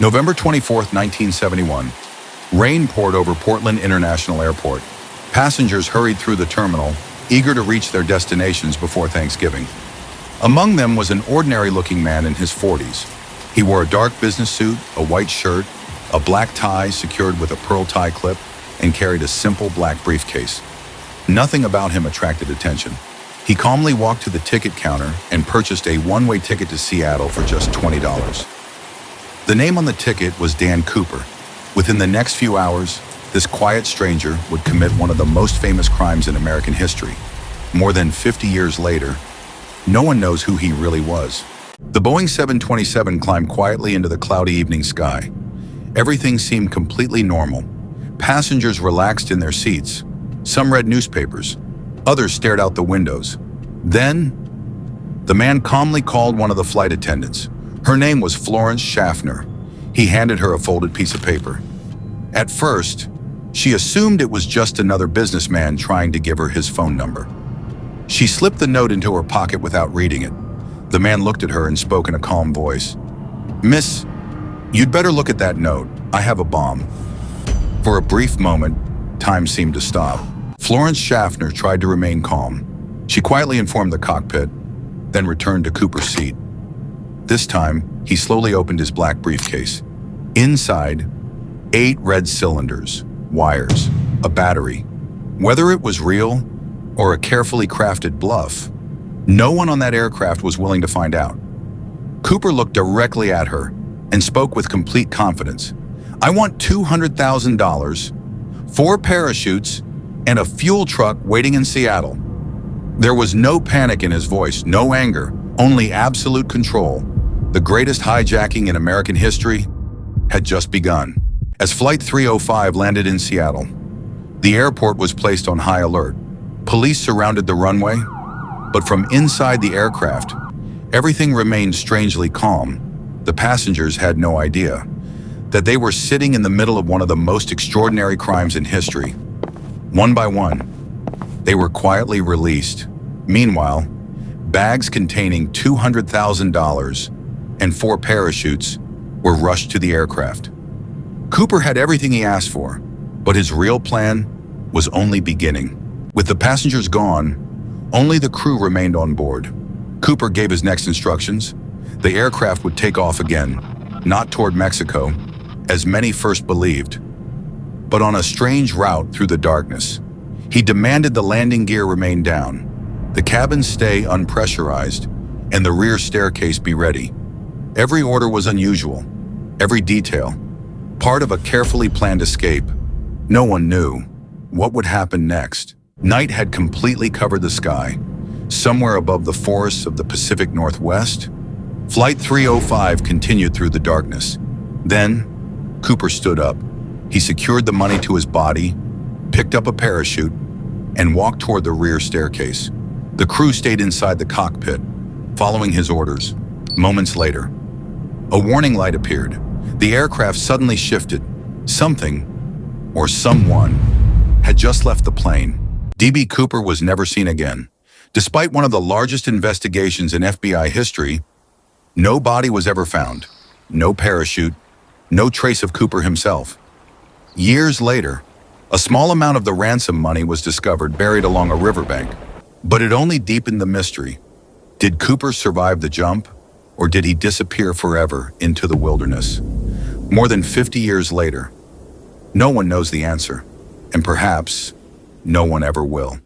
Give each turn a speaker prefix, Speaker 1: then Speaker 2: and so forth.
Speaker 1: November 24, 1971. Rain poured over Portland International Airport. Passengers hurried through the terminal, eager to reach their destinations before Thanksgiving. Among them was an ordinary-looking man in his 40s. He wore a dark business suit, a white shirt, a black tie secured with a pearl tie clip, and carried a simple black briefcase. Nothing about him attracted attention. He calmly walked to the ticket counter and purchased a one-way ticket to Seattle for just $20. The name on the ticket was Dan Cooper. Within the next few hours, this quiet stranger would commit one of the most famous crimes in American history. More than 50 years later, no one knows who he really was. The Boeing 727 climbed quietly into the cloudy evening sky. Everything seemed completely normal. Passengers relaxed in their seats. Some read newspapers. Others stared out the windows. Then, the man calmly called one of the flight attendants. Her name was Florence Schaffner. He handed her a folded piece of paper. At first, she assumed it was just another businessman trying to give her his phone number. She slipped the note into her pocket without reading it. The man looked at her and spoke in a calm voice. "Miss, you'd better look at that note. I have a bomb." For a brief moment, time seemed to stop. Florence Schaffner tried to remain calm. She quietly informed the cockpit, then returned to Cooper's seat. This time, he slowly opened his black briefcase. Inside, 8 red cylinders, wires, a battery. Whether it was real or a carefully crafted bluff, no one on that aircraft was willing to find out. Cooper looked directly at her and spoke with complete confidence. "I want $200,000, 4 parachutes, and a fuel truck waiting in Seattle." There was no panic in his voice, no anger, only absolute control. The greatest hijacking in American history had just begun. As Flight 305 landed in Seattle, the airport was placed on high alert. Police surrounded the runway, but from inside the aircraft, everything remained strangely calm. The passengers had no idea that they were sitting in the middle of one of the most extraordinary crimes in history. One by one, they were quietly released. Meanwhile, bags containing $200,000 and 4 parachutes were rushed to the aircraft. Cooper had everything he asked for, but his real plan was only beginning. With the passengers gone, only the crew remained on board. Cooper gave his next instructions. The aircraft would take off again, not toward Mexico, as many first believed, but on a strange route through the darkness. He demanded the landing gear remain down, the cabin stay unpressurized, and the rear staircase be ready. Every order was unusual, every detail, part of a carefully planned escape. No one knew what would happen next. Night had completely covered the sky. Somewhere above the forests of the Pacific Northwest, Flight 305 continued through the darkness. Then, Cooper stood up. He secured the money to his body, picked up a parachute, and walked toward the rear staircase. The crew stayed inside the cockpit, following his orders. Moments later, a warning light appeared. The aircraft suddenly shifted. Something, or someone, had just left the plane. D.B. Cooper was never seen again. Despite one of the largest investigations in FBI history, no body was ever found, no parachute, no trace of Cooper himself. Years later, a small amount of the ransom money was discovered buried along a riverbank, but it only deepened the mystery. Did Cooper survive the jump, or did he disappear forever into the wilderness? More than 50 years later, no one knows the answer, and perhaps no one ever will.